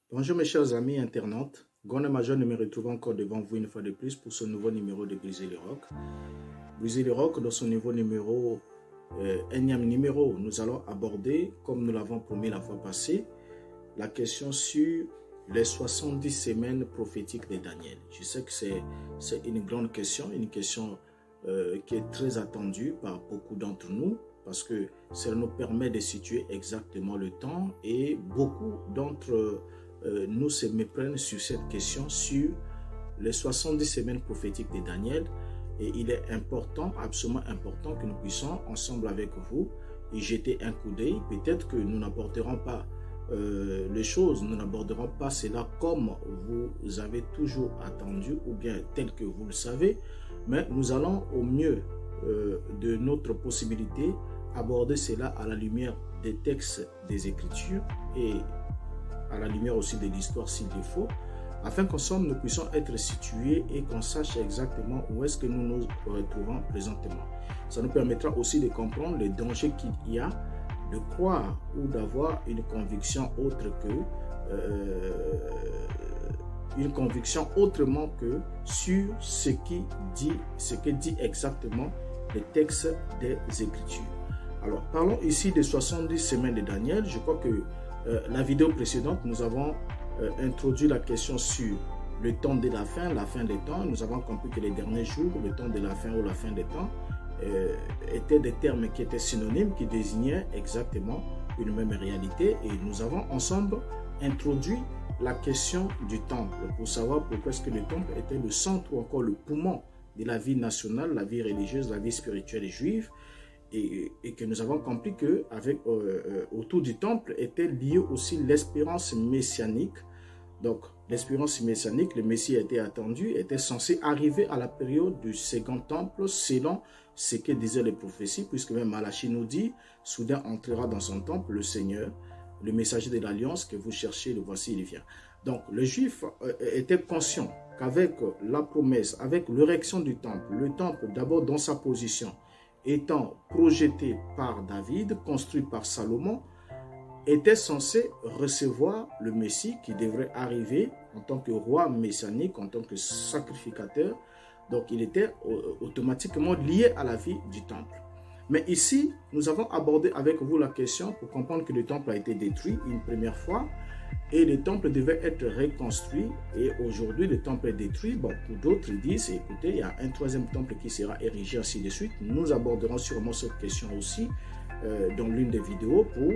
Bonjour mes chers amis internautes, Gone Major me retrouve encore devant vous une fois de plus pour ce nouveau numéro de Briser le Roc. Briser le Roc, dans son nouveau numéro, énième numéro, nous allons aborder, comme nous l'avons promis la fois passée, la question sur les 70 semaines prophétiques de Daniel. Je sais que c'est une grande question, qui est très attendue par beaucoup d'entre nous, parce que ça nous permet de situer exactement le temps et beaucoup d'entre nous se méprennent sur cette question, sur les 70 semaines prophétiques de Daniel. Et il est important, absolument important, que nous puissions, ensemble avec vous, y jeter un coup d'œil. Peut-être que nous n'apporterons pas les choses, nous n'aborderons pas cela comme vous avez toujours attendu, ou bien tel que vous le savez, mais nous allons au mieux de notre possibilité aborder cela à la lumière des textes des Écritures et à la lumière aussi de l'histoire s'il le faut, afin qu'ensemble nous puissions être situés et qu'on sache exactement où est-ce que nous nous retrouvons présentement. Ça nous permettra aussi de comprendre les dangers qu'il y a de croire ou d'avoir une conviction autre que une conviction autrement que sur ce que dit exactement les textes des Écritures. Alors, parlons ici des 70 semaines de Daniel. Je crois que la vidéo précédente, nous avons introduit la question sur le temps de la fin des temps. Nous avons compris que les derniers jours, le temps de la fin ou la fin des temps, étaient des termes qui étaient synonymes, qui désignaient exactement une même réalité. Et nous avons ensemble introduit la question du temple pour savoir pourquoi est-ce que le temple était le centre ou encore le poumon de la vie nationale, la vie religieuse, la vie spirituelle juive. Et que nous avons compris que autour du temple était liée aussi l'espérance messianique. Donc l'espérance messianique, le Messie a été attendu, était censé arriver à la période du second temple selon ce que disaient les prophéties, puisque même Malachie nous dit, soudain entrera dans son temple le Seigneur, le messager de l'alliance que vous cherchez, le voici, il vient. Donc les Juifs étaient conscients qu'avec la promesse, avec l'érection du temple, le temple d'abord dans sa position, étant projeté par David, construit par Salomon, était censé recevoir le Messie qui devrait arriver en tant que roi messianique, en tant que sacrificateur. Donc il était automatiquement lié à la vie du temple. Mais ici, nous avons abordé avec vous la question pour comprendre que le temple a été détruit une première fois et le temple devait être reconstruit. Et aujourd'hui, le temple est détruit. Bon, pour d'autres, ils disent, écoutez, il y a un troisième temple qui sera érigé, ainsi de suite. Nous aborderons sûrement cette question aussi dans l'une des vidéos pour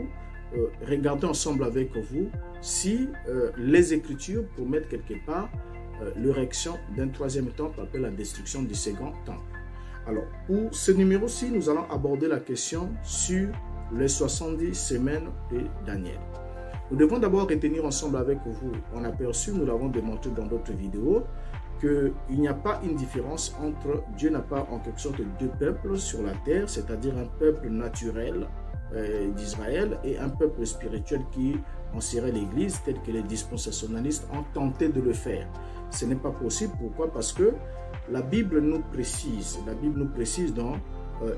regarder ensemble avec vous si les Écritures promettent quelque part l'érection d'un troisième temple après la destruction du second temple. Alors, pour ce numéro-ci, nous allons aborder la question sur les 70 semaines de Daniel. Nous devons d'abord retenir ensemble avec vous, on a aperçu, nous l'avons démontré dans d'autres vidéos, qu'il n'y a pas une différence entre, Dieu n'a pas en quelque sorte deux peuples sur la terre, c'est-à-dire un peuple naturel d'Israël et un peuple spirituel qui en serait l'Église, tel que les dispensationalistes ont tenté de le faire. Ce n'est pas possible, pourquoi? Parce que la Bible nous précise dans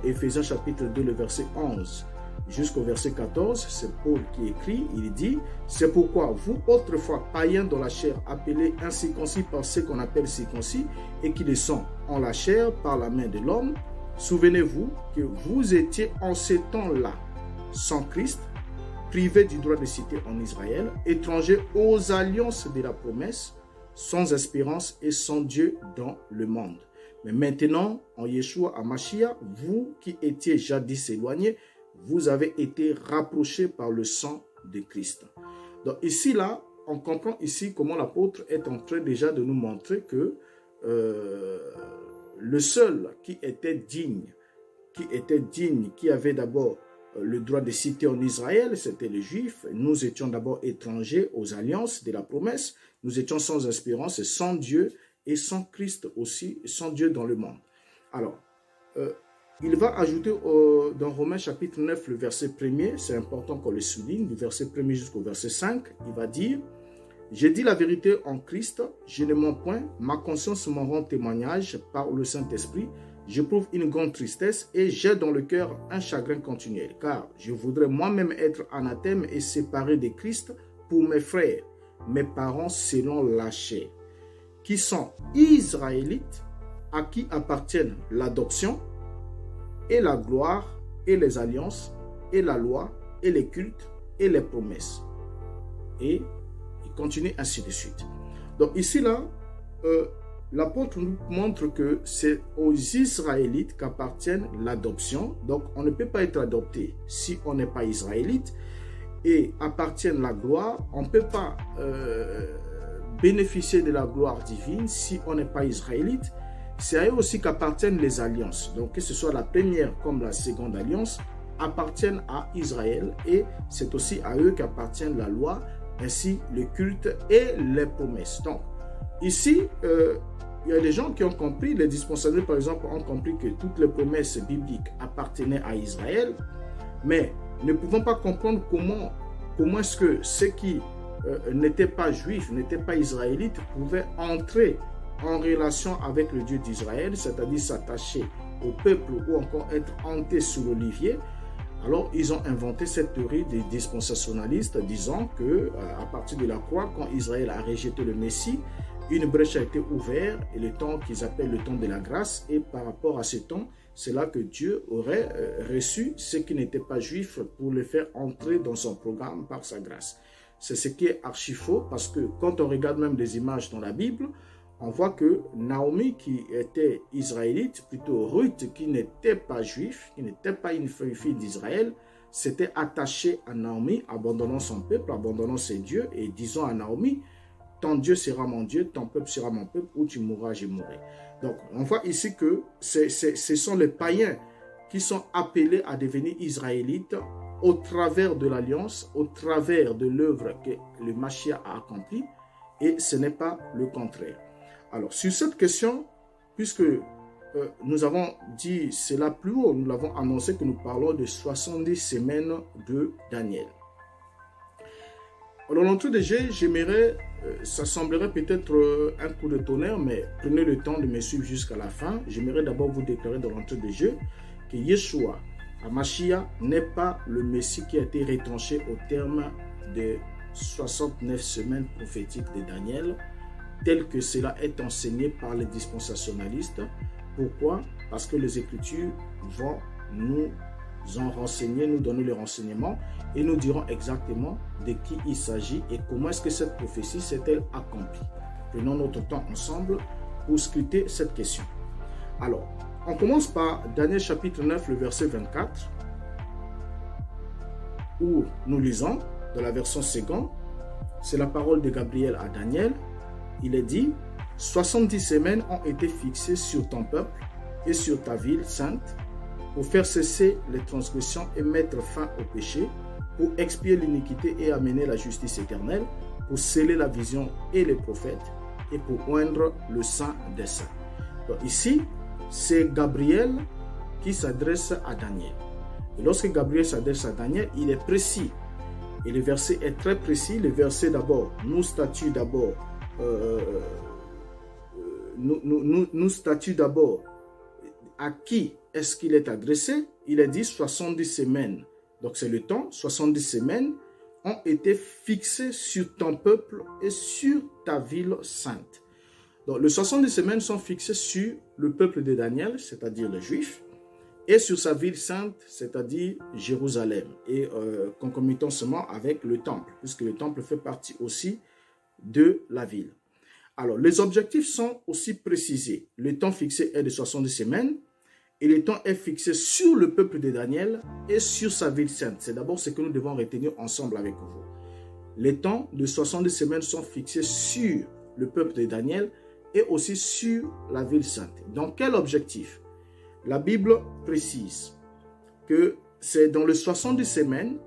Éphésiens chapitre 2, le verset 11, jusqu'au verset 14, c'est Paul qui écrit, il dit « C'est pourquoi vous, autrefois païens dans la chair, appelés incirconcis par ceux qu'on appelle circoncis, et qui le sont en la chair par la main de l'homme, souvenez-vous que vous étiez en ces temps-là, sans Christ, privés du droit de cité en Israël, étrangers aux alliances de la promesse, sans espérance et sans Dieu dans le monde. Mais maintenant, en Yeshua HaMashiach, vous qui étiez jadis éloignés, vous avez été rapprochés par le sang de Christ. » Donc ici, là, on comprend ici comment l'apôtre est en train déjà de nous montrer que le seul qui était digne, qui avait d'abord le droit de cité en Israël, c'était les Juifs. Nous étions d'abord étrangers aux alliances de la promesse. Nous étions sans espérance et sans Dieu et sans Christ aussi, sans Dieu dans le monde. Alors, il va ajouter dans Romains chapitre 9, le verset 1er, c'est important qu'on le souligne, du verset 1er jusqu'au verset 5, il va dire « J'ai dit la vérité en Christ, je ne mens point, ma conscience m'en rend témoignage par le Saint-Esprit, j'éprouve une grande tristesse et j'ai dans le cœur un chagrin continuel, car je voudrais moi-même être anathème et séparé de Christ pour mes frères, mes parents selon la chair, qui sont israélites, à qui appartiennent l'adoption et la gloire et les alliances et la loi et les cultes et les promesses. Et il continue ainsi de suite. Donc ici, là, l'apôtre nous montre que c'est aux Israélites qu'appartiennent l'adoption. Donc on ne peut pas être adopté si on n'est pas israélite. Et appartiennent la gloire. On ne peut pas bénéficier de la gloire divine si on n'est pas israélite. C'est à eux aussi qu'appartiennent les alliances. Donc que ce soit la première comme la seconde alliance, appartiennent à Israël. Et c'est aussi à eux qu'appartiennent la loi, ainsi le culte et les promesses. Donc ici, il y a des gens qui ont compris, les dispensationnistes par exemple ont compris que toutes les promesses bibliques appartenaient à Israël, mais ne pouvons pas comprendre comment est-ce que ceux qui n'étaient pas juifs, n'étaient pas israélites, pouvaient entrer en relation avec le Dieu d'Israël, c'est-à-dire s'attacher au peuple ou encore être hantés sous l'olivier. Alors, ils ont inventé cette théorie des dispensationalistes, disant que à partir de la croix, quand Israël a rejeté le Messie, une brèche a été ouverte, et le temps qu'ils appellent le temps de la grâce, et par rapport à ce temps, c'est là que Dieu aurait reçu ceux qui n'étaient pas juifs pour les faire entrer dans son programme par sa grâce. C'est ce qui est archi faux, parce que quand on regarde même des images dans la Bible, on voit que Naomi, qui était israélite, plutôt Ruth, qui n'était pas juif, qui n'était pas une fille d'Israël, s'était attachée à Naomi, abandonnant son peuple, abandonnant ses dieux, et disant à Naomi, ton Dieu sera mon Dieu, ton peuple sera mon peuple, où tu mourras, je mourrai. Donc, on voit ici que ce sont les païens qui sont appelés à devenir israélites au travers de l'alliance, au travers de l'œuvre que le Mashiach a accomplie, et ce n'est pas le contraire. Alors, sur cette question, puisque nous avons dit cela plus haut, nous l'avons annoncé que nous parlons de 70 semaines de Daniel. Alors, l'entrée de jeu, j'aimerais, ça semblerait peut-être un coup de tonnerre, mais prenez le temps de me suivre jusqu'à la fin. J'aimerais d'abord vous déclarer dans l'entrée de jeu que Yeshua, Mashiach, n'est pas le Messie qui a été retranché au terme de 69 semaines prophétiques de Daniel, tel que cela est enseigné par les dispensationalistes. Pourquoi? Parce que les Écritures vont nous en renseigner, nous donner les renseignements, et nous dirons exactement de qui il s'agit et comment est-ce que cette prophétie s'est-elle accomplie. Prenons notre temps ensemble pour scruter cette question. Alors, on commence par Daniel chapitre 9, le verset 24, où nous lisons, dans la version seconde, c'est la parole de Gabriel à Daniel. Il est dit, 70 semaines ont été fixées sur ton peuple et sur ta ville sainte pour faire cesser les transgressions et mettre fin au péché, pour expier l'iniquité et amener la justice éternelle, pour sceller la vision et les prophètes et pour oindre le sang des saints. Donc ici, c'est Gabriel qui s'adresse à Daniel. Et lorsque Gabriel s'adresse à Daniel, il est précis. Et le verset est très précis. Le verset d'abord nous statue d'abord à qui est-ce qu'il est adressé. Il est dit 70 semaines. Donc c'est le temps, 70 semaines ont été fixées sur ton peuple et sur ta ville sainte. Donc les 70 semaines sont fixées sur le peuple de Daniel, c'est-à-dire les Juifs, et sur sa ville sainte, c'est-à-dire Jérusalem, et concomitamment avec le temple, puisque le temple fait partie aussi de la ville. Alors, les objectifs sont aussi précisés. Le temps fixé est de 70 semaines, et le temps est fixé sur le peuple de Daniel et sur sa ville sainte. C'est d'abord ce que nous devons retenir ensemble avec vous. Les temps de 70 semaines sont fixés sur le peuple de Daniel et aussi sur la ville sainte. Dans quel objectif? La Bible précise que c'est dans les 70 semaines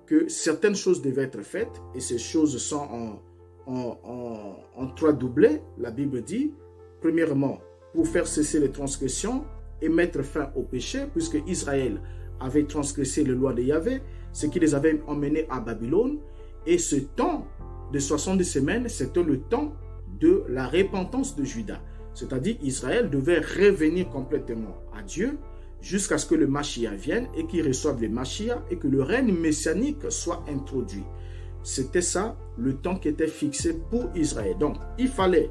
que certaines choses devaient être faites, et ces choses sont en trois doublés. La Bible dit, premièrement, pour faire cesser les transgressions et mettre fin au péché, puisque Israël avait transgressé les lois de Yahvé, ce qui les avait emmenés à Babylone. Et ce temps de 70 semaines, c'était le temps de la repentance de Juda. C'est-à-dire Israël devait revenir complètement à Dieu jusqu'à ce que le Mashiach vienne et qu'il reçoive le Mashiach et que le règne messianique soit introduit. c'était ça, le temps qui était fixé pour Israël. Donc, il fallait,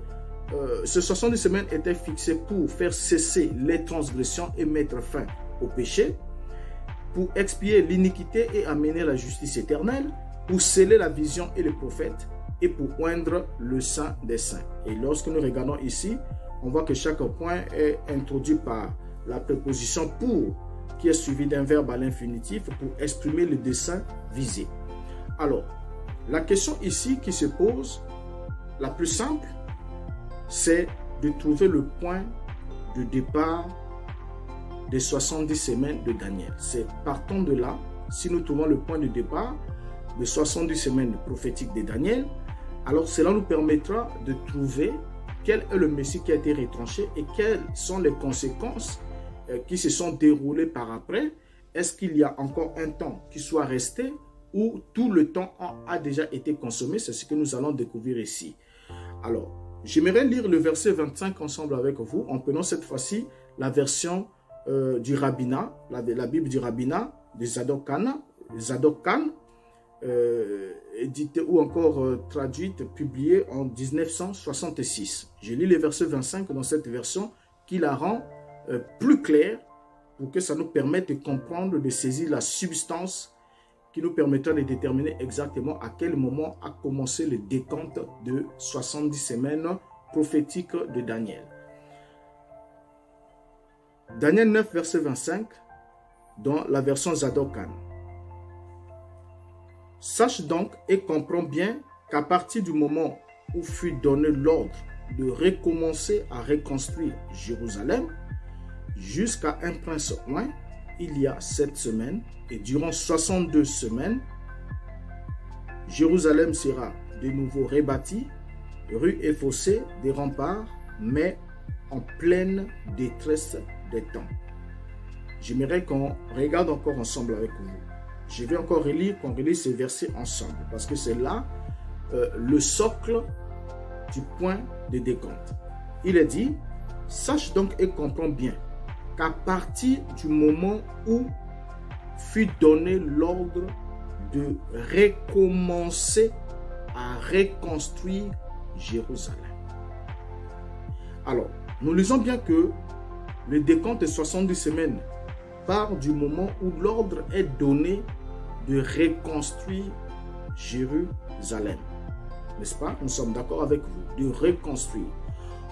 ce 70 semaines était fixé pour faire cesser les transgressions et mettre fin au péché, pour expier l'iniquité et amener la justice éternelle, pour sceller la vision et les prophètes, et pour oindre le Saint des Saints. Et lorsque nous regardons ici, on voit que chaque point est introduit par la préposition pour, qui est suivi d'un verbe à l'infinitif pour exprimer le dessein visé. Alors, la question ici qui se pose, la plus simple, c'est de trouver le point de départ des 70 semaines de Daniel. C'est partant de là, si nous trouvons le point de départ des 70 semaines prophétiques de Daniel, alors cela nous permettra de trouver quel est le Messie qui a été retranché et quelles sont les conséquences qui se sont déroulées par après. Est-ce qu'il y a encore un temps qui soit resté ou tout le temps a déjà été consommé? C'est ce que nous allons découvrir ici. Alors, j'aimerais lire le verset 25 ensemble avec vous, en prenant cette fois-ci la version du rabbinat, la Bible du rabbinat de Zadok Khan, éditée ou encore traduite, publiée en 1966. Je lis le verset 25 dans cette version qui la rend plus claire pour que ça nous permette de comprendre, de saisir la substance qui nous permettra de déterminer exactement à quel moment a commencé le décompte de 70 semaines prophétiques de Daniel. Daniel 9, verset 25, dans la version Zadok Khan. Sache donc et comprends bien qu'à partir du moment où fut donné l'ordre de recommencer à reconstruire Jérusalem, jusqu'à un prince oint, il y a 7 semaines, et durant 62 semaines, Jérusalem sera de nouveau rebâtie, rues et fossés, des remparts, mais en pleine détresse des temps. J'aimerais qu'on regarde encore ensemble avec vous. Je vais encore qu'on relise ces versets ensemble, parce que c'est là le socle du point de décompte. Il est dit, sache donc et comprends bien qu'à partir du moment où fut donné l'ordre de recommencer à reconstruire Jérusalem. Alors, nous lisons bien que le décompte de 70 semaines part du moment où l'ordre est donné de reconstruire Jérusalem. N'est-ce pas? Nous sommes d'accord avec vous, de reconstruire.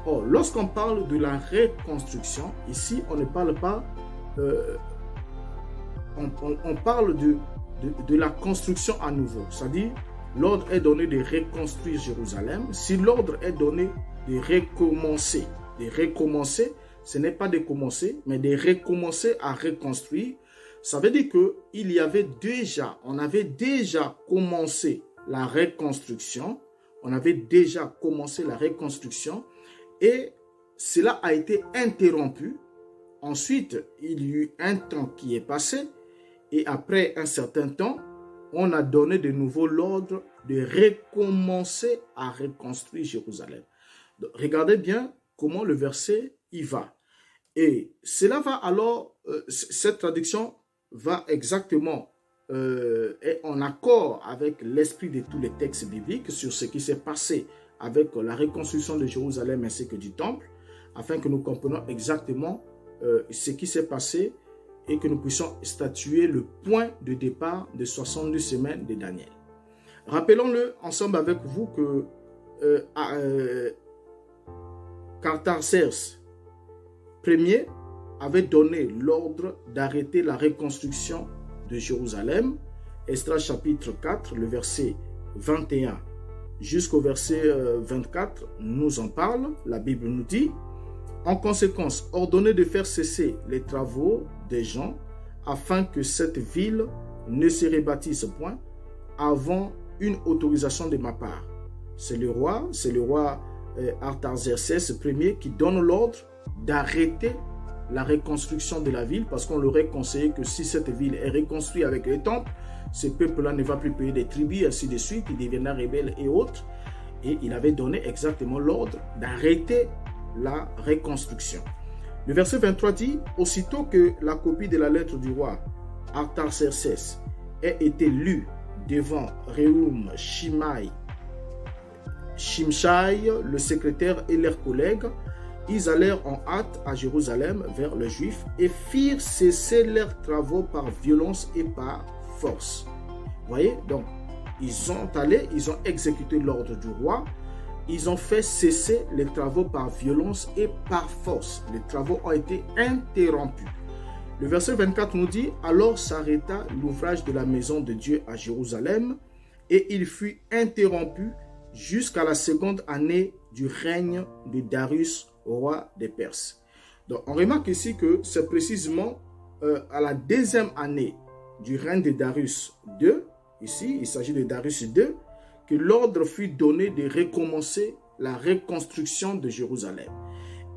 Or, lorsqu'on parle de la reconstruction, ici, on ne parle pas, on parle de la construction à nouveau. C'est-à-dire, l'ordre est donné de reconstruire Jérusalem. Si l'ordre est donné de recommencer, ce n'est pas de commencer, mais de recommencer à reconstruire, ça veut dire on avait déjà commencé la reconstruction, et cela a été interrompu. Ensuite, il y a eu un temps qui est passé, et après un certain temps, on a donné de nouveau l'ordre de recommencer à reconstruire Jérusalem. Donc, regardez bien comment le verset y va. Et cela va alors, cette traduction va exactement est en accord avec l'esprit de tous les textes bibliques sur ce qui s'est passé avec la reconstruction de Jérusalem ainsi que du temple, afin que nous comprenions exactement ce qui s'est passé et que nous puissions statuer le point de départ des 70 semaines de Daniel. Rappelons-le ensemble avec vous que Artaxerxès Ier avait donné l'ordre d'arrêter la reconstruction de Jérusalem. Esdras chapitre 4, le verset 21 jusqu'au verset 24 nous en parle. La Bible nous dit: en conséquence, ordonnez de faire cesser les travaux des gens afin que cette ville ne se rebâtisse point avant une autorisation de ma part. C'est le roi Artaxerxès Ier qui donne l'ordre d'arrêter la reconstruction de la ville, parce qu'on leur aurait conseillé que si cette ville est reconstruite avec les temples, ce peuple-là ne va plus payer des tribus, ainsi de suite, il deviendra rebelle et autres. Et il avait donné exactement l'ordre d'arrêter la reconstruction. Le verset 23 dit: aussitôt que la copie de la lettre du roi Artaxerxès ait été lue devant Rehoum, Shimshai, le secrétaire et leurs collègues, ils allèrent en hâte à Jérusalem vers les Juifs et firent cesser leurs travaux par violence et par force. Vous voyez, donc, ils sont allés, ils ont exécuté l'ordre du roi, ils ont fait cesser les travaux par violence et par force. Les travaux ont été interrompus. Le verset 24 nous dit, « Alors s'arrêta l'ouvrage de la maison de Dieu à Jérusalem, et il fut interrompu jusqu'à la seconde année du règne de Darius, roi des Perses. » Donc, on remarque ici que c'est précisément à la deuxième année du règne de Darius II, ici, il s'agit de Darius II, que l'ordre fut donné de recommencer la reconstruction de Jérusalem.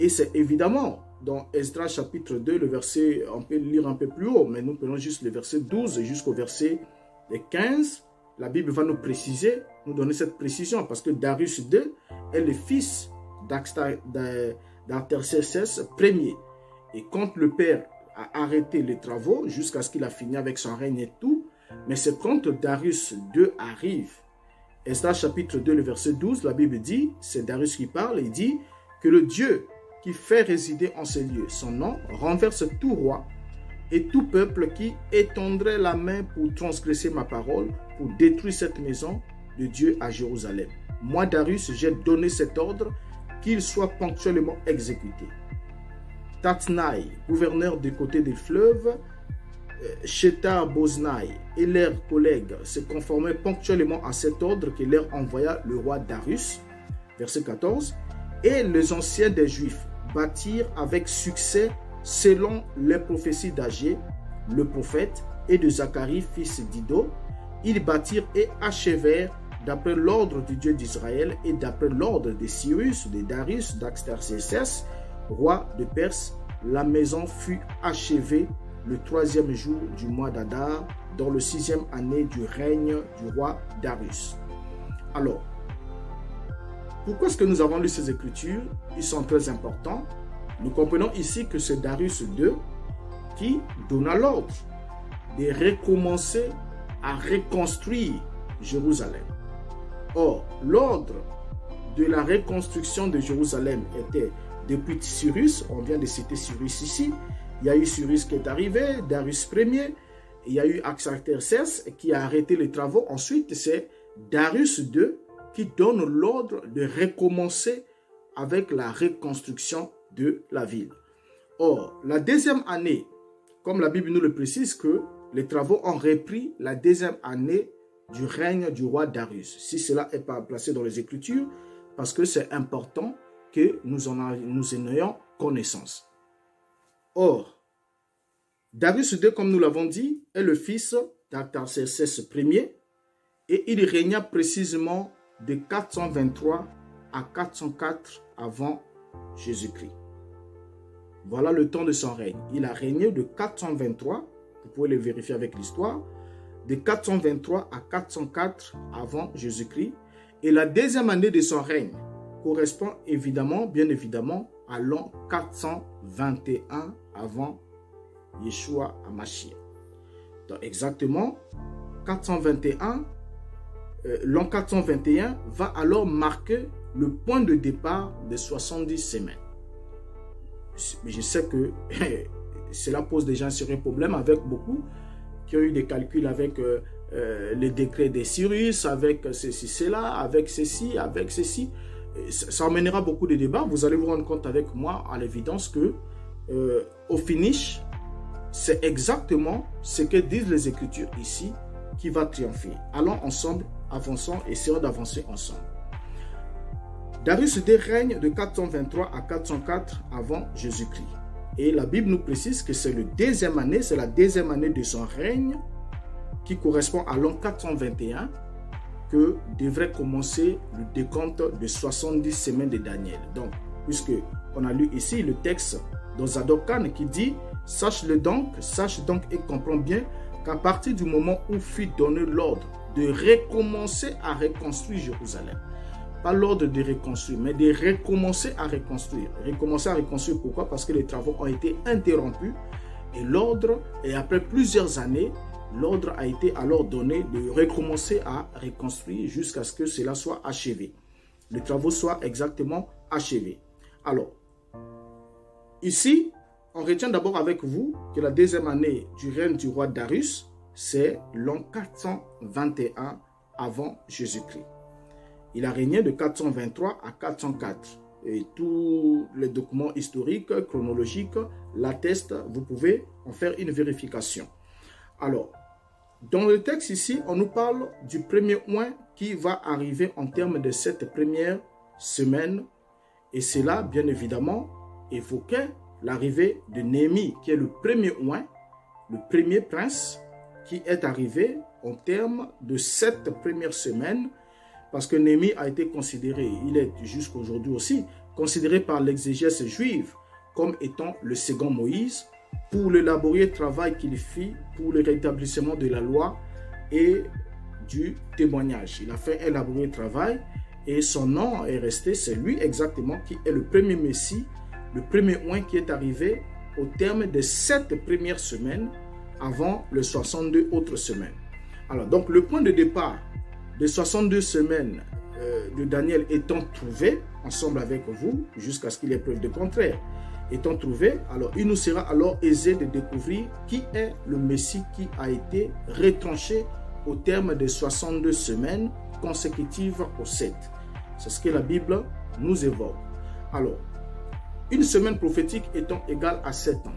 Et c'est évidemment dans Esdras chapitre 2, le verset, on peut lire un peu plus haut, mais nous prenons juste le verset 12 jusqu'au verset 15. La Bible va nous préciser, nous donner cette précision, parce que Darius II est le fils d'Artaxerxès Ier. Et quand le père a arrêté les travaux, jusqu'à ce qu'il a fini avec son règne et tout, mais c'est quand Darius II arrive. Esdras chapitre 2, le verset 12, la Bible dit, c'est Darius qui parle, il dit que le Dieu qui fait résider en ces lieux son nom renverse tout roi et tout peuple qui étendrait la main pour transgresser ma parole, pour détruire cette maison de Dieu à Jérusalem. Moi, Darius, j'ai donné cet ordre, qu'il soit ponctuellement exécuté. Tatnaï, gouverneur du côté des fleuves, Shethar-Boznai et leurs collègues se conformaient ponctuellement à cet ordre que leur envoya le roi Darius. Verset 14. Et les anciens des Juifs bâtirent avec succès selon les prophéties d'Agé, le prophète, et de Zacharie, fils d'Ido. Ils bâtirent et achevèrent d'après l'ordre du Dieu d'Israël et d'après l'ordre de Cyrus, de Darius, d'Artaxerxès, roi de Perse. La maison fut achevée le 3e jour du mois d'Adar, dans le 6e année du règne du roi Darius. Alors, pourquoi est-ce que nous avons lu ces écritures? Ils sont très importants. Nous comprenons ici que c'est Darius II qui donna l'ordre de recommencer à reconstruire Jérusalem. Or, l'ordre de la reconstruction de Jérusalem était depuis Cyrus, on vient de citer Cyrus ici. Il y a eu Cyrus qui est arrivé, Darius Ier, il y a eu Artaxerxès qui a arrêté les travaux. Ensuite, c'est Darius II qui donne l'ordre de recommencer avec la reconstruction de la ville. Or, la deuxième année, comme la Bible nous le précise, que les travaux ont repris la deuxième année du règne du roi Darius. Si cela n'est pas placé dans les Écritures, parce que c'est important que nous en ayons connaissance. Or, Darius II, comme nous l'avons dit, est le fils d'Artaxerxès Ier et il régna précisément de 423 à 404 avant Jésus-Christ. Voilà le temps de son règne. Il a régné de 423, vous pouvez le vérifier avec l'histoire, de 423 à 404 avant Jésus-Christ. Et la deuxième année de son règne correspond évidemment, bien évidemment, à l'an 421 avant Yeshua HaMashiach. Donc exactement, 421, l'an 421 va alors marquer le point de départ des 70 semaines. Mais je sais que cela pose déjà un sérieux problème avec beaucoup qui ont eu des calculs avec les décrets des Cyrus, avec ceci, cela, avec ceci, avec ceci. Ça amènera beaucoup de débats. Vous allez vous rendre compte avec moi à l'évidence que au finish, c'est exactement ce que disent les Écritures ici qui va triompher. Allons ensemble, avançons et essayons d'avancer ensemble. Darius II règne de 423 à 404 avant Jésus-Christ. Et la Bible nous précise que c'est la deuxième année de son règne qui correspond à l'an 421 que devrait commencer le décompte de 70 semaines de Daniel. Donc, puisque on a lu ici le texte dans Zadokan qui dit « Sache donc et comprends bien qu'à partir du moment où fut donné l'ordre de recommencer à reconstruire Jérusalem, pas l'ordre de reconstruire, mais de recommencer à reconstruire. Recommencer à reconstruire, pourquoi? Parce que les travaux ont été interrompus et l'ordre, et après plusieurs années, l'ordre a été alors donné de recommencer à reconstruire jusqu'à ce que cela soit achevé. Les travaux soient exactement achevés. Alors, ici, on retient d'abord avec vous que la deuxième année du règne du roi Darius, c'est l'an 421 avant Jésus-Christ. Il a régné de 423 à 404. Et tous les documents historiques, chronologiques, l'attestent. Vous pouvez en faire une vérification. Alors, dans le texte ici, on nous parle du premier oint qui va arriver en termes de cette première semaine. Et cela, bien évidemment, évoquait l'arrivée de Néhémie, qui est le premier oint, le premier prince qui est arrivé en termes de cette première semaine, parce que Néhémie a été considéré, il est jusqu'aujourd'hui aussi, considéré par l'exégèse juive comme étant le second Moïse pour le laborieux travail qu'il fit pour le rétablissement de la loi et du témoignage. Il a fait un laborieux travail et son nom est resté, c'est lui exactement qui est le premier Messie, le premier oint qui est arrivé au terme de cette première semaine avant les 62 autres semaines. Alors donc le point de départ de 62 semaines de Daniel étant trouvé, ensemble avec vous, jusqu'à ce qu'il ait preuve de contraire, étant trouvé, alors il nous sera alors aisé de découvrir qui est le Messie qui a été retranché au terme de 62 semaines consécutives aux 7. C'est ce que la Bible nous évoque. Alors, une semaine prophétique étant égale à 7 ans.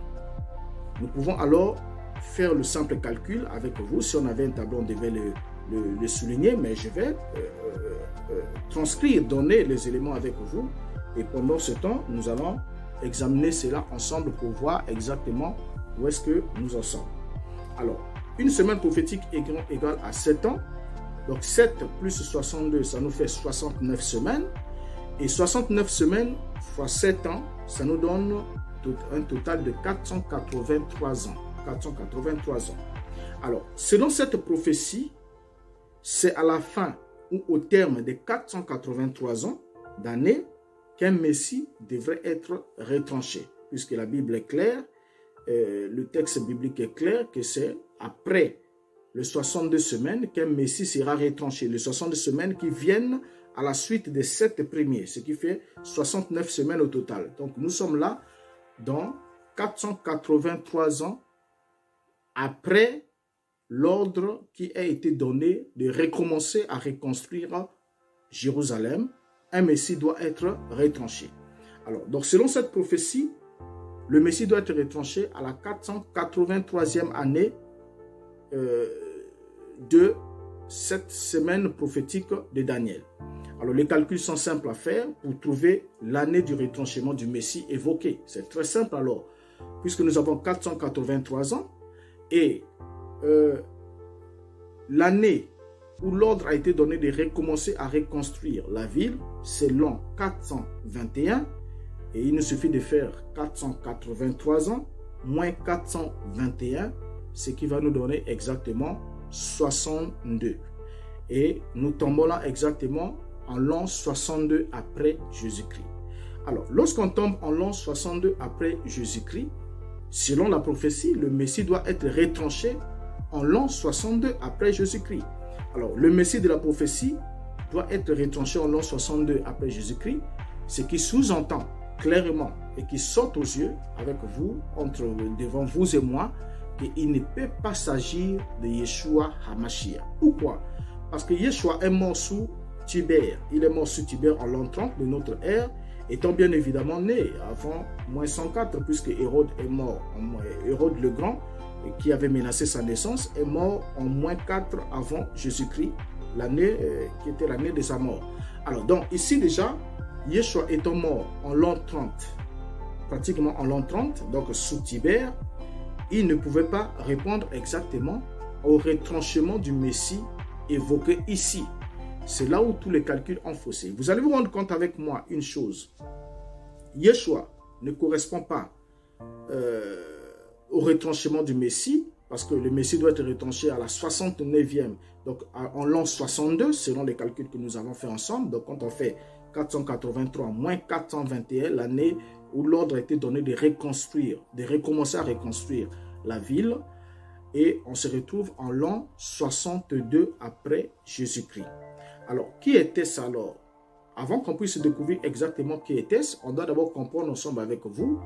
Nous pouvons alors faire le simple calcul avec vous. Si on avait un tableau, on devait le souligner, mais je vais transcrire, donner les éléments avec vous. Et pendant ce temps, nous allons examiner cela ensemble pour voir exactement où est-ce que nous en sommes. Alors, une semaine prophétique égale à 7 ans. Donc 7 plus 62, ça nous fait 69 semaines. Et 69 semaines fois 7 ans, ça nous donne un total de 483 ans. 483 ans. Alors, selon cette prophétie, c'est à la fin ou au terme de 483 ans d'années qu'un Messie devrait être retranché. Puisque la Bible est claire, le texte biblique est clair que c'est après les 62 semaines qu'un Messie sera retranché. Les 62 semaines qui viennent à la suite des 7 premiers, ce qui fait 69 semaines au total. Donc nous sommes là dans 483 ans après l'ordre qui a été donné de recommencer à reconstruire Jérusalem. Un Messie doit être retranché. Alors, donc selon cette prophétie, le Messie doit être retranché à la 483e année de cette semaine prophétique de Daniel. Alors, les calculs sont simples à faire pour trouver l'année du retranchement du Messie évoqué. C'est très simple alors, puisque nous avons 483 ans et l'année où l'ordre a été donné de recommencer à reconstruire la ville, c'est l'an 421. Et il nous suffit de faire 483 ans moins 421, ce qui va nous donner exactement 62. Et nous tombons là exactement en l'an 62 après Jésus-Christ. Alors, lorsqu'on tombe en l'an 62 après Jésus-Christ, selon la prophétie, le Messie doit être retranché en l'an 62 après Jésus-Christ. Alors, le Messie de la prophétie doit être retranché en l'an 62 après Jésus-Christ, ce qui sous-entend clairement et qui saute aux yeux avec vous, devant vous et moi, qu'il ne peut pas s'agir de Yeshua HaMashiach. Pourquoi? Parce que Yeshua est mort sous Tibère. Il est mort sous Tibère en l'an 30 de notre ère, étant bien évidemment né avant moins 104, puisque Hérode est mort. Hérode le Grand, qui avait menacé sa naissance, est mort en moins 4 avant Jésus-Christ, l'année qui était l'année de sa mort. Alors donc ici déjà, Yeshua étant mort en l'an 30, pratiquement en l'an 30, donc sous Tibère, il ne pouvait pas répondre exactement au retranchement du Messie évoqué ici. C'est là où tous les calculs ont faussé. Vous allez vous rendre compte avec moi une chose. Yeshua ne correspond pas au retranchement du Messie, parce que le Messie doit être retranché à la 69e, donc en l'an 62, selon les calculs que nous avons fait ensemble. Donc quand on fait 483 moins 421, l'année où l'ordre a été donné de reconstruire, de recommencer à reconstruire la ville, et on se retrouve en l'an 62 après Jésus-Christ. Alors, qui était-ce alors? Avant qu'on puisse découvrir exactement qui était-ce, on doit d'abord comprendre ensemble avec vous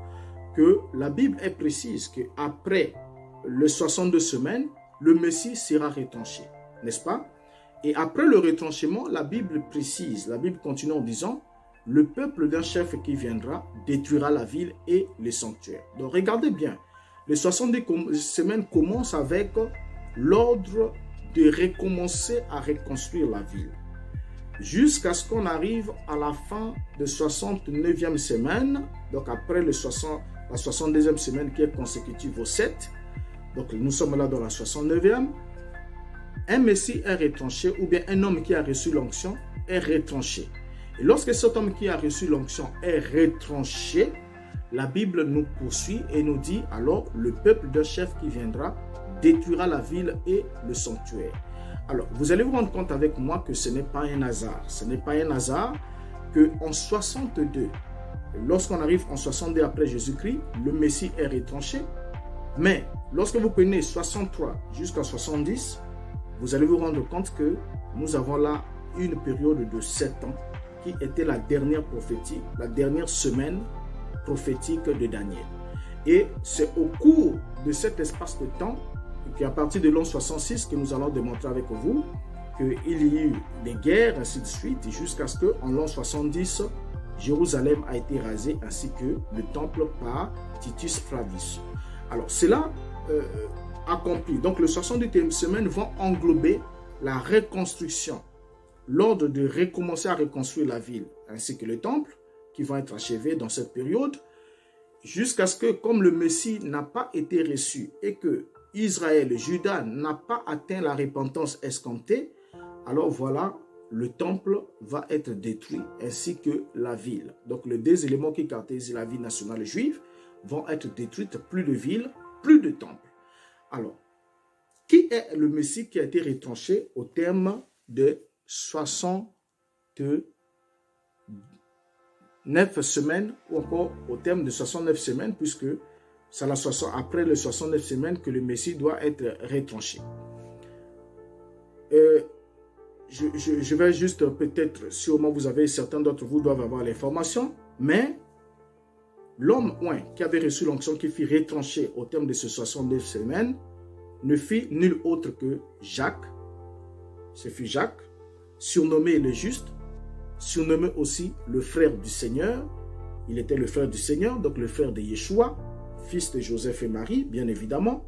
que la Bible est précise qu'après les 62 semaines, le Messie sera retranché, n'est-ce pas? Et après le retranchement, la Bible précise, la Bible continue en disant, le peuple d'un chef qui viendra détruira la ville et les sanctuaires. Donc regardez bien, les 70 semaines commencent avec l'ordre de recommencer à reconstruire la ville. Jusqu'à ce qu'on arrive à la fin de 69e semaine, donc après la 62e semaine qui est consécutive au 7, donc nous sommes là dans la 69e, un Messie est retranché ou bien un homme qui a reçu l'onction est retranché. Et lorsque cet homme qui a reçu l'onction est retranché, la Bible nous poursuit et nous dit alors le peuple d'un chef qui viendra détruira la ville et le sanctuaire. Alors, vous allez vous rendre compte avec moi que ce n'est pas un hasard. Ce n'est pas un hasard qu'en 62, lorsqu'on arrive en 62 après Jésus-Christ, le Messie est retranché. Mais lorsque vous prenez 63 jusqu'à 70, vous allez vous rendre compte que nous avons là une période de 7 ans qui était la dernière prophétie, la dernière semaine prophétique de Daniel. Et c'est au cours de cet espace de temps qu'à partir de l'an 66 que nous allons démontrer avec vous qu'il y a eu des guerres, ainsi de suite, jusqu'à ce qu'en l'an 70, Jérusalem a été rasée ainsi que le temple par Titus Flavius. Alors, cela accompli. Donc, les 78e semaines vont englober la reconstruction, l'ordre de recommencer à reconstruire la ville, ainsi que le temple, qui vont être achevés dans cette période, jusqu'à ce que, comme le Messie n'a pas été reçu et que Israël, Juda n'a pas atteint la repentance escomptée, alors voilà, le temple va être détruit ainsi que la ville. Donc les deux éléments qui caractérisent la vie nationale juive vont être détruits, plus de villes, plus de temples. Alors, qui est le Messie qui a été retranché au terme de 69 semaines ou encore au terme de 69 semaines puisque c'est après les 69 semaines que le Messie doit être retranché. Je vais juste peut-être, sûrement vous avez, certains d'entre vous doivent avoir l'information, mais l'homme qui avait reçu l'onction qui fut retranché au terme de ces 69 semaines ne fut nul autre que Jacques. Ce fut Jacques, surnommé le juste, surnommé aussi le frère du Seigneur. Il était le frère du Seigneur, donc le frère de Yeshua, fils de Joseph et Marie, bien évidemment.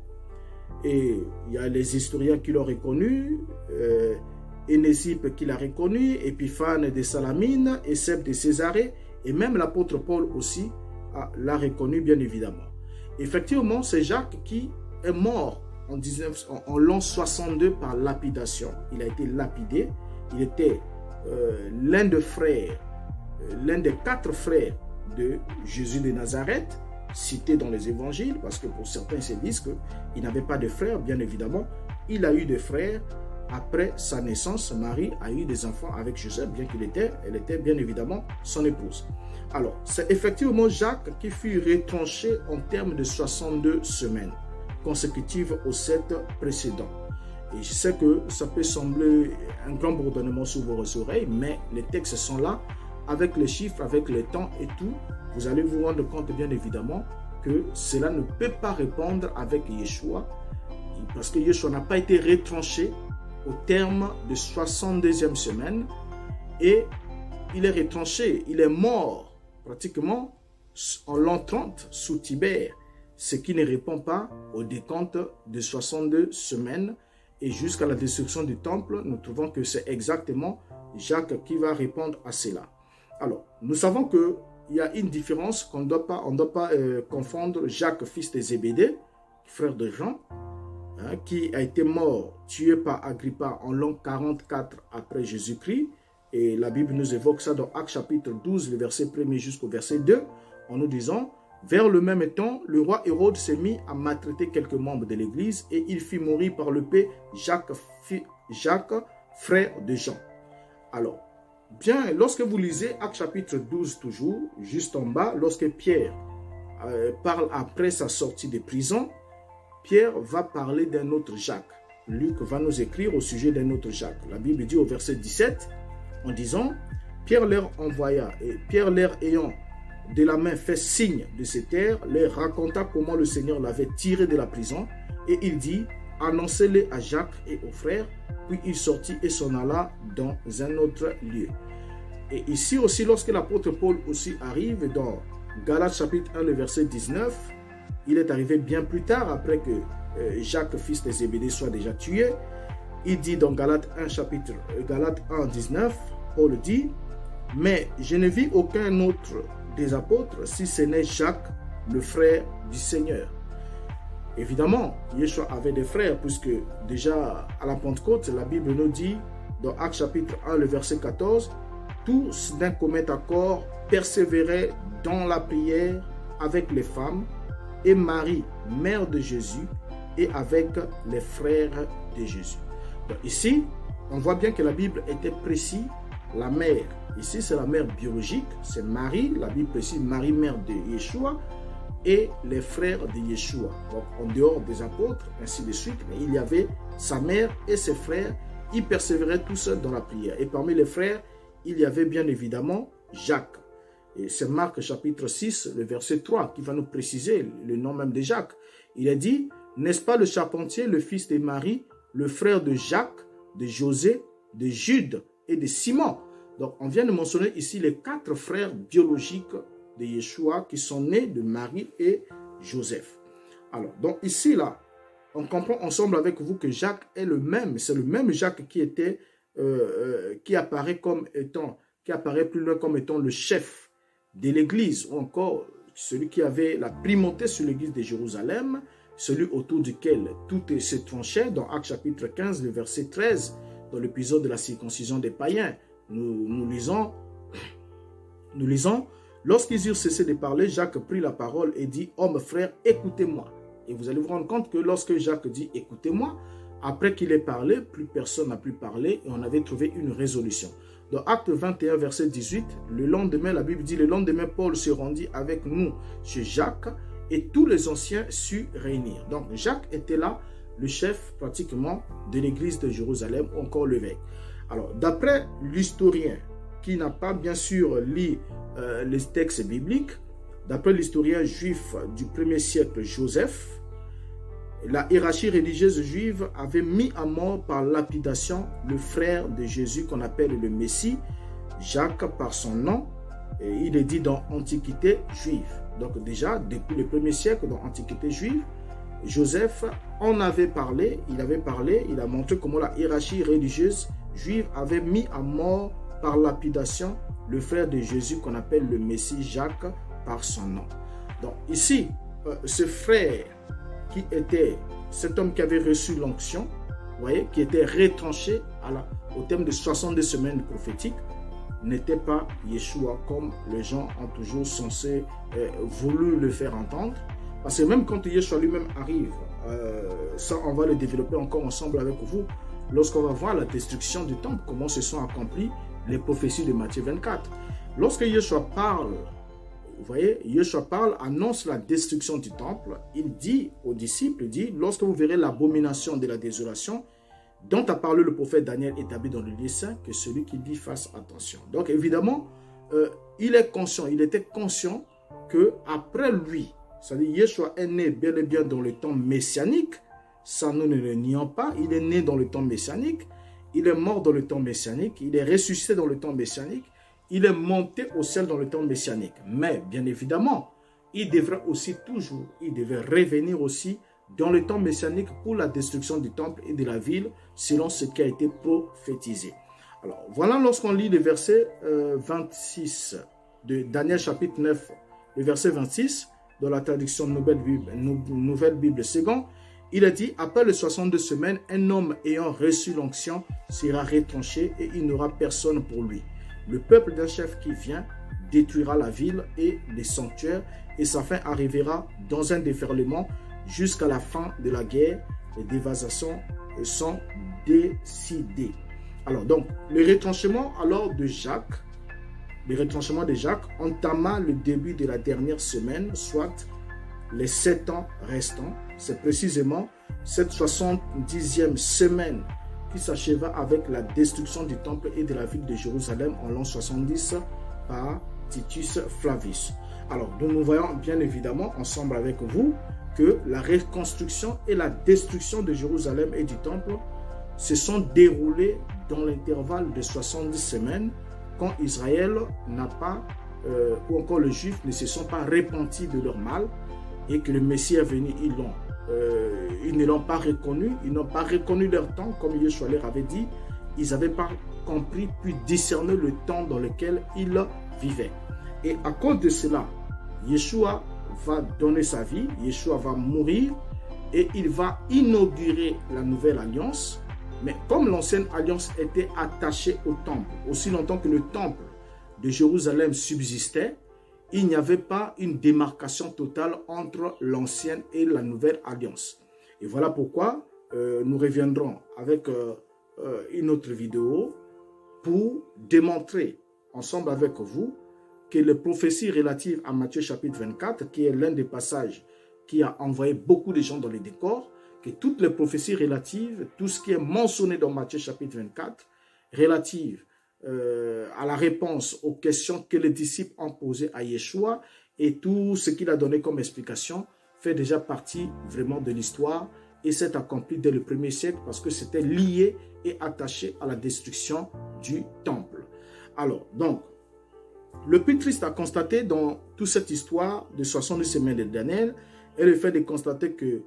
Et il y a les historiens qui l'ont reconnu, Énésipe qui l'a reconnu, Épiphane de Salamine, Eusèbe de Césarée, et même l'apôtre Paul aussi l'a reconnu, bien évidemment. Effectivement, c'est Jacques qui est mort en l'an 62 par lapidation. Il a été lapidé. Il était l'un des frères, l'un des 4 frères de Jésus de Nazareth, cité dans les évangiles, parce que pour certains, ils se disent qu'il n'avait pas de frères, bien évidemment. Il a eu des frères. Après sa naissance, Marie a eu des enfants avec Joseph, bien elle était bien évidemment son épouse. Alors, c'est effectivement Jacques qui fut retranché en termes de 62 semaines, consécutives aux 7 précédents. Et je sais que ça peut sembler un grand bourdonnement sur vos oreilles, mais les textes sont là, avec les chiffres, avec les temps et tout. Vous allez vous rendre compte, bien évidemment, que cela ne peut pas répondre avec Yeshua, parce que Yeshua n'a pas été retranché au terme de 62e semaine, et il est retranché, il est mort pratiquement en l'an 30 sous Tibère, ce qui ne répond pas au décompte de 62 semaines, et jusqu'à la destruction du temple, nous trouvons que c'est exactement Jacques qui va répondre à cela. Alors, nous savons qu'il y a une différence, qu'on ne doit pas confondre Jacques, fils de Zébédée, frère de Jean, qui a été mort, tué par Agrippa en l'an 44 après Jésus-Christ. Et la Bible nous évoque ça dans Actes chapitre 12, le verset 1er jusqu'au verset 2, en nous disant « Vers le même temps, le roi Hérode s'est mis à maltraiter quelques membres de l'Église et il fit mourir par l'épée Jacques, frère de Jean. » Alors, bien, lorsque vous lisez Actes chapitre 12 toujours, juste en bas, lorsque Pierre parle après sa sortie de prison, Pierre va parler d'un autre Jacques. Luc va nous écrire au sujet d'un autre Jacques. La Bible dit au verset 17, en disant, Pierre leur envoya, et Pierre leur ayant de la main fait signe de se taire, leur raconta comment le Seigneur l'avait tiré de la prison, et il dit, annoncez-le à Jacques et aux frères, puis il sortit et s'en alla dans un autre lieu. Et ici aussi, lorsque l'apôtre Paul aussi arrive dans Galates chapitre 1, le verset 19, il est arrivé bien plus tard, après que Jacques, fils de Zébédée, soit déjà tué. Il dit dans Galates 1, 19, Paul dit, « Mais je ne vis aucun autre des apôtres, si ce n'est Jacques, le frère du Seigneur. » Évidemment, Yeshua avait des frères, puisque déjà à la Pentecôte, la Bible nous dit, dans Actes chapitre 1, le verset 14, « Tous d'un commun accord persévéraient dans la prière avec les femmes, et Marie, mère de Jésus, et avec les frères de Jésus. » Donc ici, on voit bien que la Bible était précise. La mère, ici c'est la mère biologique, c'est Marie, la Bible précise Marie, mère de Yeshua, et les frères de Yeshua. Donc en dehors des apôtres, ainsi de suite, mais il y avait sa mère et ses frères, ils persévéraient tous dans la prière. Et parmi les frères, il y avait bien évidemment Jacques. Et c'est Marc chapitre 6, le verset 3, qui va nous préciser le nom même de Jacques. Il a dit, n'est-ce pas le charpentier, le fils de Marie, le frère de Jacques, de José, de Jude et de Simon. Donc on vient de mentionner ici les 4 frères biologiques de Yeshua qui sont nés de Marie et Joseph. Alors, donc ici, là, on comprend ensemble avec vous que Jacques est le même. C'est le même Jacques qui apparaît plus loin comme étant le chef de l'église, ou encore celui qui avait la primauté sur l'église de Jérusalem, celui autour duquel tout se tranchait. Dans Actes chapitre 15, le verset 13, dans l'épisode de la circoncision des païens, nous lisons, lorsqu'ils eurent cessé de parler, Jacques prit la parole et dit, « Hommes, frères, écoutez-moi. » Et vous allez vous rendre compte que lorsque Jacques dit, « Écoutez-moi », après qu'il ait parlé, plus personne n'a pu parler et on avait trouvé une résolution. Dans Acte 21, verset 18, le lendemain, la Bible dit, « Le lendemain, Paul se rendit avec nous chez Jacques et tous les anciens surent réunir. » Donc Jacques était là, le chef pratiquement de l'église de Jérusalem, encore l'évêque. Alors, d'après l'historien, qui n'a pas bien sûr lu les textes bibliques, d'après l'historien juif du 1er siècle Joseph, la hiérarchie religieuse juive avait mis à mort par lapidation le frère de Jésus qu'on appelle le Messie, Jacques par son nom, et il est dit dans Antiquité juive. Donc déjà, depuis le 1er siècle, dans Antiquité juive, Joseph en avait parlé, il a montré comment la hiérarchie religieuse juive avait mis à mort par lapidation le frère de Jésus qu'on appelle le Messie Jacques par son nom. Donc ici, ce frère qui était cet homme qui avait reçu l'onction, voyez, qui était retranché au terme de 62 semaines prophétiques, n'était pas Yeshua comme les gens ont toujours censé voulu le faire entendre. Parce que même quand Yeshua lui-même arrive, ça on va le développer encore ensemble avec vous, lorsqu'on va voir la destruction du temple, comment se sont accomplies les prophéties de Matthieu 24. Lorsque Yeshua parle, vous voyez, Yeshua parle, annonce la destruction du temple, il dit aux disciples, il dit, lorsque vous verrez l'abomination de la désolation, dont a parlé le prophète Daniel établi dans le lieu saint, que celui qui dit fasse attention. Donc évidemment, il était conscient que après lui, c'est-à-dire Yeshua est né bel et bien dans le temps messianique, ça nous ne le nions pas, il est né dans le temps messianique, il est mort dans le temps messianique, il est ressuscité dans le temps messianique, il est monté au ciel dans le temps messianique. Mais bien évidemment, il devrait revenir aussi dans le temps messianique pour la destruction du temple et de la ville, selon ce qui a été prophétisé. Alors voilà, lorsqu'on lit le verset 26 de Daniel chapitre 9, le verset 26, dans la traduction Nouvelle Bible Second, il a dit, après les 62 semaines, un homme ayant reçu l'onction sera retranché et il n'aura personne pour lui. Le peuple d'un chef qui vient détruira la ville et les sanctuaires et sa fin arrivera dans un déferlement jusqu'à la fin de la guerre. Les dévastations sont décidées. Alors donc, le retranchement de Jacques entama le début de la dernière semaine, soit les 7 ans restants. C'est précisément cette 70e semaine qui s'acheva avec la destruction du temple et de la ville de Jérusalem en l'an 70 par Titus Flavius. Alors, nous voyons bien évidemment ensemble avec vous que la reconstruction et la destruction de Jérusalem et du temple se sont déroulées dans l'intervalle de 70 semaines quand Israël n'a pas, ou encore les Juifs ne se sont pas repentis de leur mal et que le Messie est venu, ils ne l'ont pas reconnu, ils n'ont pas reconnu leur temps, comme Yeshua leur avait dit, ils n'avaient pas compris puis discerné le temps dans lequel ils vivaient. Et à cause de cela, Yeshua va donner sa vie, Yeshua va mourir et il va inaugurer la nouvelle alliance. Mais comme l'ancienne alliance était attachée au temple, aussi longtemps que le temple de Jérusalem subsistait, il n'y avait pas une démarcation totale entre l'ancienne et la nouvelle alliance. Et voilà pourquoi nous reviendrons avec une autre vidéo pour démontrer ensemble avec vous que les prophéties relatives à Matthieu chapitre 24, qui est l'un des passages qui a envoyé beaucoup de gens dans les décors, que toutes les prophéties relatives, tout ce qui est mentionné dans Matthieu chapitre 24, relatives à la réponse aux questions que les disciples ont posées à Yeshua et tout ce qu'il a donné comme explication, fait déjà partie vraiment de l'histoire et s'est accompli dès le 1er siècle parce que c'était lié et attaché à la destruction du temple. Alors, donc, le plus triste à constater dans toute cette histoire de 70 semaines de Daniel est le fait de constater que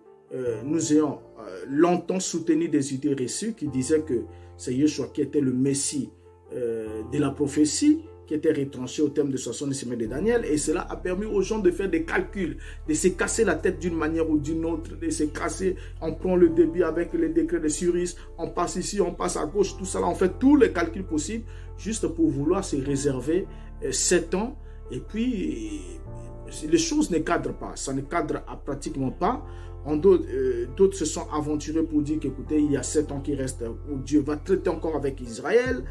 nous ayons longtemps soutenu des idées reçues qui disaient que c'est Yeshua qui était le Messie de la prophétie, qui était retranché au terme de 70 semaines de Daniel, et cela a permis aux gens de faire des calculs, de se casser la tête d'une manière ou d'une autre, de se casser, on prend le débit avec les décrets de Cyrus, on passe ici, on passe à gauche, tout ça là, on fait tous les calculs possibles, juste pour vouloir se réserver 7 ans, et puis les choses ne cadrent pas, ça ne cadre pratiquement pas. D'autres se sont aventurés pour dire qu'écoutez, il y a 7 ans qui restent où Dieu va traiter encore avec Israël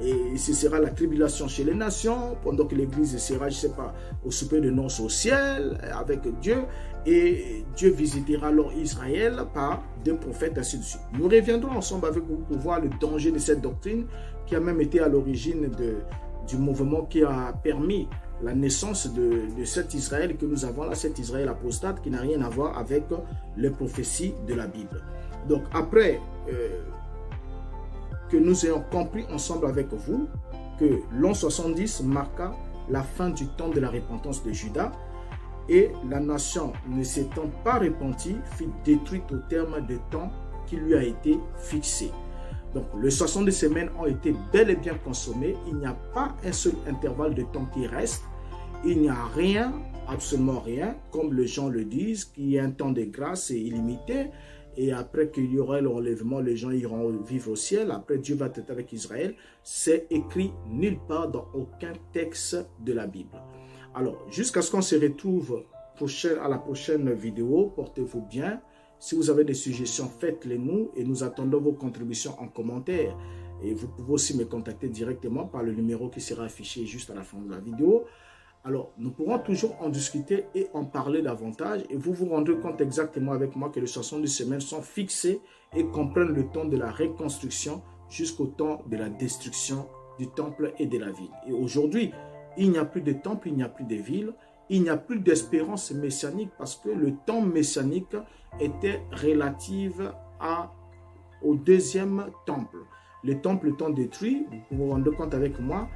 et ce sera la tribulation chez les nations pendant que l'Église sera, je ne sais pas, au souper de noces au ciel avec Dieu et Dieu visitera alors Israël par des prophètes, ainsi de suite. Nous reviendrons ensemble avec vous pour voir le danger de cette doctrine qui a même été à l'origine du mouvement qui a permis la naissance de cet Israël que nous avons là, cet Israël apostate qui n'a rien à voir avec les prophéties de la Bible. Donc après que nous ayons compris ensemble avec vous que l'an 70 marqua la fin du temps de la repentance de Juda et la nation ne s'étant pas repentie fut détruite au terme du temps qui lui a été fixé. Donc, les 70 semaines ont été bel et bien consommées. Il n'y a pas un seul intervalle de temps qui reste. Il n'y a rien, absolument rien, comme les gens le disent, qu'il y a un temps de grâce illimité. Et après qu'il y aura le relèvement, les gens iront vivre au ciel. Après, Dieu va traiter avec Israël. C'est écrit nulle part dans aucun texte de la Bible. Alors, jusqu'à ce qu'on se retrouve à la prochaine vidéo, portez-vous bien. Si vous avez des suggestions, faites-les nous et nous attendons vos contributions en commentaire. Et vous pouvez aussi me contacter directement par le numéro qui sera affiché juste à la fin de la vidéo. Alors, nous pourrons toujours en discuter et en parler davantage. Et vous vous rendrez compte exactement avec moi que les 70 semaines sont fixées et comprennent le temps de la reconstruction jusqu'au temps de la destruction du temple et de la ville. Et aujourd'hui, il n'y a plus de temple, il n'y a plus de ville. Il n'y a plus d'espérance messianique parce que le temps messianique était relatif au deuxième temple. Le temple étant détruit, vous vous rendez compte avec moi,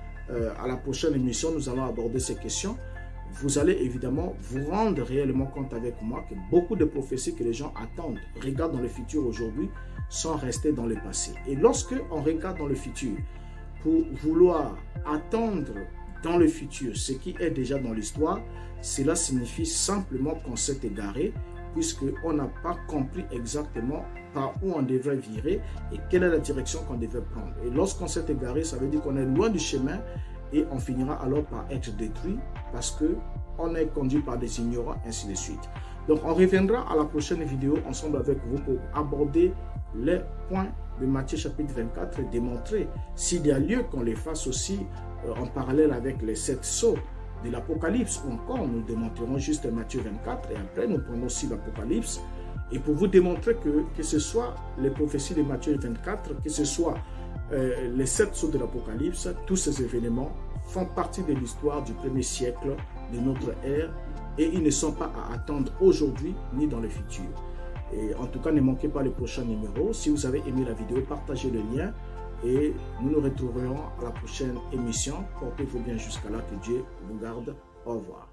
à la prochaine émission, nous allons aborder ces questions. Vous allez évidemment vous rendre réellement compte avec moi que beaucoup de prophéties que les gens attendent, regardent dans le futur aujourd'hui, sont restées dans le passé. Et lorsque on regarde dans le futur, pour vouloir attendre dans le futur ce qui est déjà dans l'histoire, cela signifie simplement qu'on s'est égaré puisqu'on n'a pas compris exactement par où on devrait virer et quelle est la direction qu'on devrait prendre. Et lorsqu'on s'est égaré, ça veut dire qu'on est loin du chemin et on finira alors par être détruit parce qu'on est conduit par des ignorants, ainsi de suite. Donc on reviendra à la prochaine vidéo ensemble avec vous pour aborder les points de Matthieu chapitre 24 et démontrer s'il y a lieu qu'on les fasse aussi en parallèle avec les 7 sceaux de l'Apocalypse, ou encore nous démontrerons juste Matthieu 24 et après nous prenons aussi l'Apocalypse. Et pour vous démontrer que ce soit les prophéties de Matthieu 24, que ce soit les 7 sceaux de l'Apocalypse, tous ces événements font partie de l'histoire du premier siècle de notre ère et ils ne sont pas à attendre aujourd'hui ni dans le futur. Et en tout cas, ne manquez pas le prochain numéro. Si vous avez aimé la vidéo, partagez le lien et nous nous retrouverons à la prochaine émission. Portez-vous bien jusqu'à là, que Dieu vous garde. Au revoir.